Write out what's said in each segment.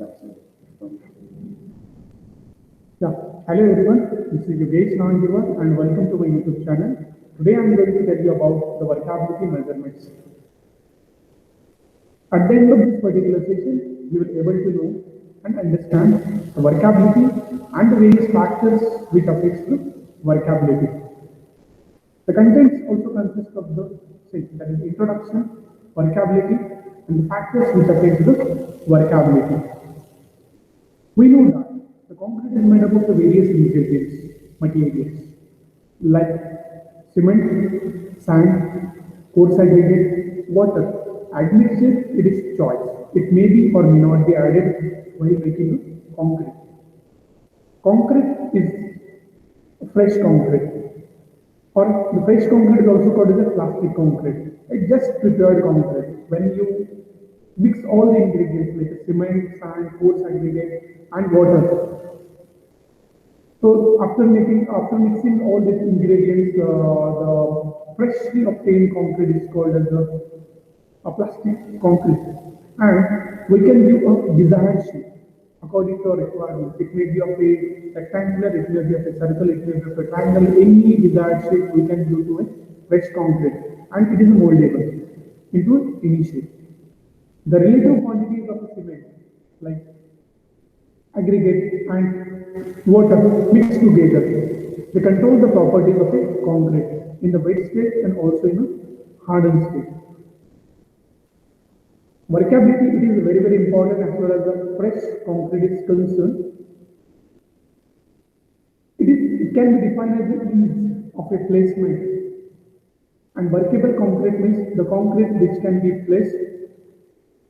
Yeah, hello everyone. This is Yogesh Nandiva and welcome to my YouTube channel. Today I am going to tell you about the vocabulary measurements. At the end of this particular session, you will be able to know and understand the vocabulary and the various factors which affects the vocabulary. The contents also consist of the same, that is introduction, vocabulary, and the factors which affect the vocabulary. We know that the concrete is made up of the various ingredients, materials, like cement, sand, coarse aggregate, water. Admixture, it is choice. It may be or may not be added while making a concrete. Concrete is fresh concrete, or the fresh concrete is also called as a plastic concrete. It's just prepared concrete. When you mix all the ingredients like cement, sand, coarse aggregate, and water. So after mixing all these ingredients, the freshly obtained concrete is called as a plastic concrete, and we can give a desired shape according to our requirements. It may be of a rectangular, it may be of a circle, it may be of a triangle. Any desired shape we can give to a fresh concrete, and it is moldable into any shape. The relative quantities of the cement, like aggregate and water mixed together, they control the properties of a concrete in the wet state and also in a hardened state. Workability, it is very important as far as the fresh concrete is concerned. It can be defined as the ease of a placement, and workable concrete means the concrete which can be placed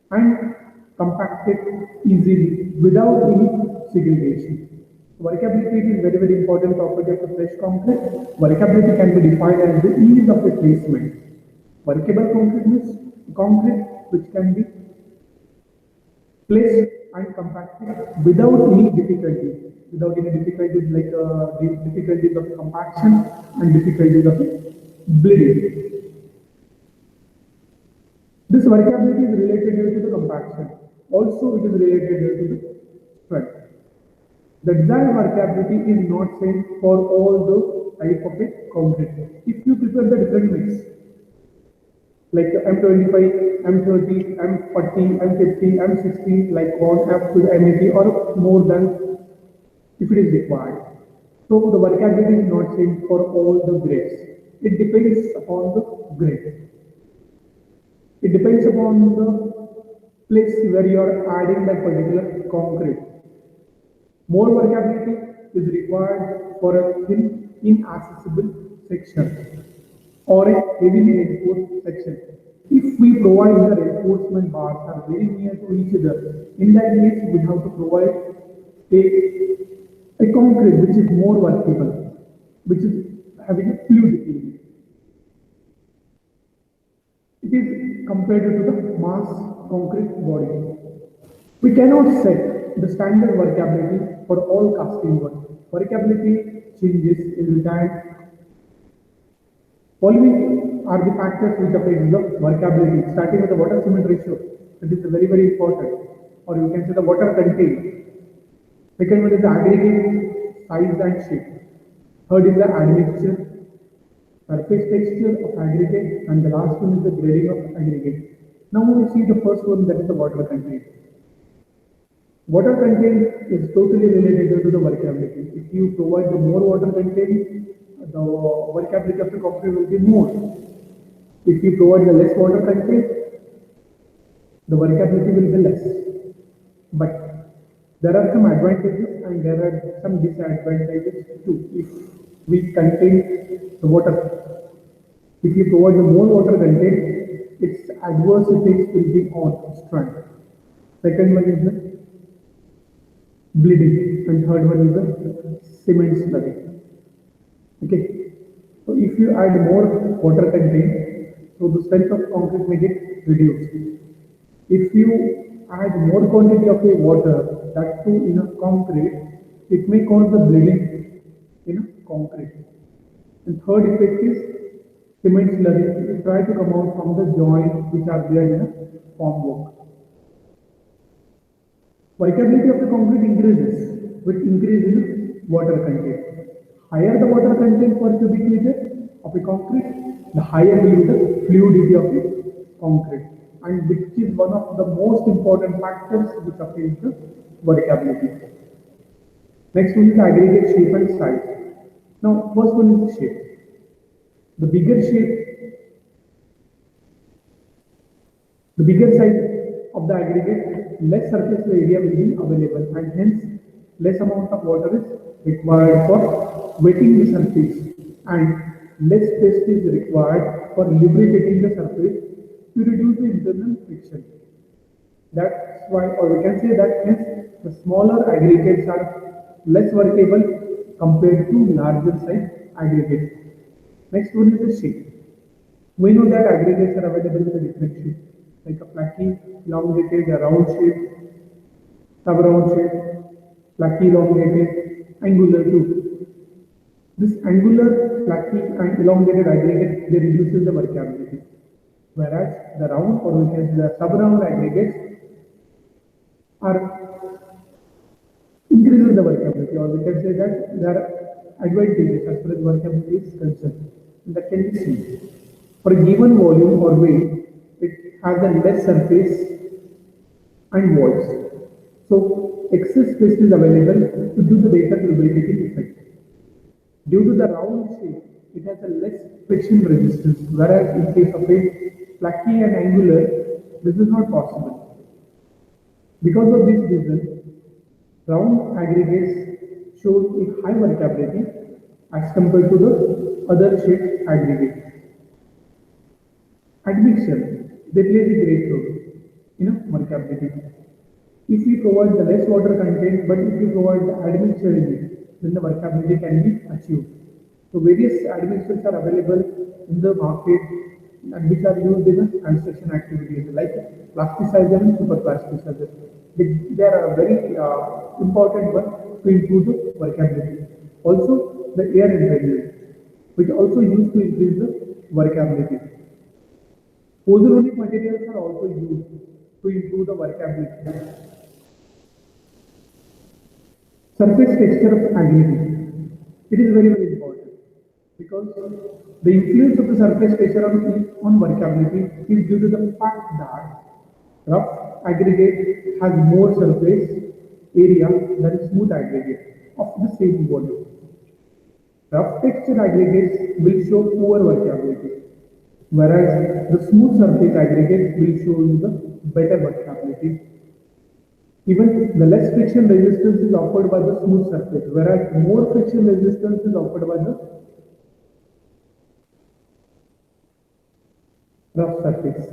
and compacted easily without any segregation. Workability is very important property of the fresh concrete. Workability can be defined as the ease of a placement. Workable concrete means concrete which can be placed and compacted without any difficulties. Without any difficulties like the difficulties of compaction and difficulties of bleeding. This workability is related to the compaction. Also, it is related to the strength. The desired workability is not same for all the type of a concrete. If you prepare the different mix, like M25, M30, M40, M50, M60, like on up to the M80 or more than if it is required. So the workability is not same for all the grades. It depends upon the grade. It depends upon the place where you are adding that particular concrete. More workability is required for a thin, inaccessible section or a heavily reinforced section. If we provide the reinforcement bars are very near to each other, in that case we have to provide a concrete which is more workable, which is having a fluidity in it. It is compared to the mass concrete body. We cannot set the standard workability for all casting work. Workability changes in time. Following are the factors which affect the workability, starting with the water cement ratio. That is very important. Or you can say the water content. Second one is the aggregate size and shape. Third is the admixture, surface texture of aggregate, and the last one is the grading of aggregate. Now we see the first one, that is the water content. Water content is totally related to the workability. If you provide the more water content, the workability of the concrete will be more. If you provide the less water content, the workability will be less. But there are some advantages and there are some disadvantages too. If we contain the water, if you provide the more water content, its adverse effects will be on strength. Second one is the bleeding, and third one is the cement slurry. Okay, so if you add more water content, so the strength of concrete may get reduced. If you add more quantity of a water, that too in a concrete, it may cause the bleeding in a concrete. And third effect is cement slurry. It will try to come out from the joints which are there in a formwork. Workability of the concrete increases with increase in water content. Higher the water content per cubic meter of a concrete, the higher will be the fluidity of the concrete, and which is one of the most important factors which affects the workability. Next one is aggregate shape and size. Now, first one is the shape. The bigger shape, the bigger size of the aggregate, less surface area will be available, and hence less amount of water is required for wetting the surface, and less space is required for lubricating the surface to reduce the internal friction. That's why, or we can say that hence the smaller aggregates are less workable compared to larger size aggregates. Next one is the shape. We know that aggregates are available in a different shape, like a flaky, elongated, a round shape, sub-round shape, flaky, elongated, angular too. This angular, flaky, and elongated aggregate they reduces the workability, whereas the round, or we can say the sub-round aggregates are increases the workability, or we can say that there are advantages as far as workability is concerned. And that can be seen. For a given volume or weight, it has a less surface and voids. So excess space is available to do the better lubricating effect. Due to the round shape, it has a less friction resistance, whereas in case of a flaky and angular, this is not possible. Because of this reason, round aggregates show a high workability as compared to the other shaped aggregates. Admixture, they play a great role in workability. If we provide the less water content, but if we provide the admixture in it, then the workability can be achieved. So various admixtures are available in the market and which are used in the construction activities like plasticizer and super plasticizer. They are a very important one to improve the workability. Also, the air impregnant, which also used to increase the workability. Pozzolanic materials are also used to improve the workability. Surface texture of aggregate. It is very, very important because the influence of the surface texture on workability is due to the fact that rough aggregate has more surface area than smooth aggregate of the same volume. Rough texture aggregates will show poor workability, whereas the smooth surface aggregate will show you the better workability. Even the less friction resistance is offered by the smooth surface, whereas more friction resistance is offered by the rough surface.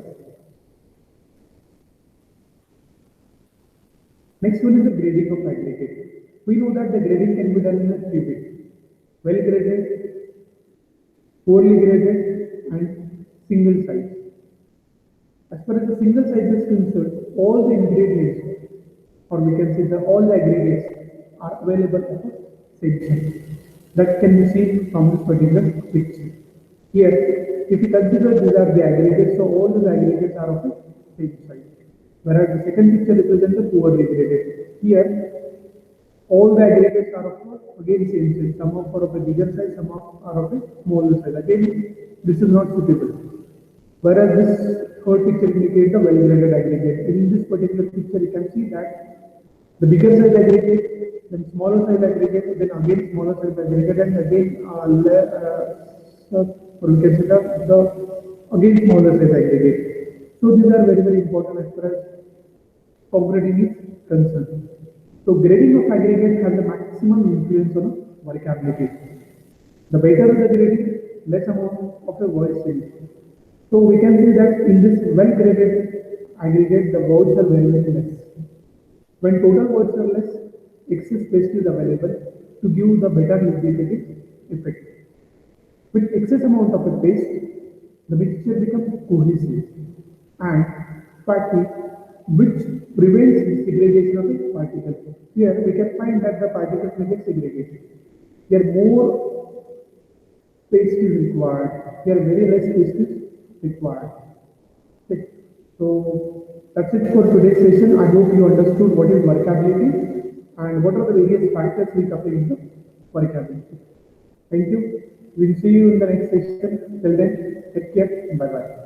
Next one is the grading of aggregate. We know that the grading can be done in a three ways: well graded, poorly graded, and single size. As far as the single size is concerned, all the ingredients, or we can say that all the aggregates are available at the same size. That can be seen from this particular picture. Here, if you consider these are the aggregates, so all the aggregates are of the same size. Whereas the second picture represents the poorly graded. Here, all the aggregates are of again same size. Some are of a bigger size, some are of a smaller size. Again, this is not suitable. Whereas this third picture indicates the well-graded aggregate. In this particular picture, you can see that the bigger size aggregate, then smaller size aggregate, then again smaller size aggregate, and again or we can say the again smaller size aggregate. So these are very, very important as far as concreting is concerned. So grading of aggregate has the maximum influence on workability. The better the grading, less amount of the void change. So we can see that in this well-graded aggregate, the voids are very, very less. When total voids are less, excess paste is available to give the better lubricating effect. With excess amount of a paste, the mixture becomes cohesive and fatty, which prevents segregation of the particles. Here we can find that the particles will get segregated. Here more paste is required. Here very less paste is required. Okay. So That's it for today's session. I hope you understood what is workability and what are the various factors which affect the workability. Thank you. We'll see you in the next session. Till then, take care. Bye bye.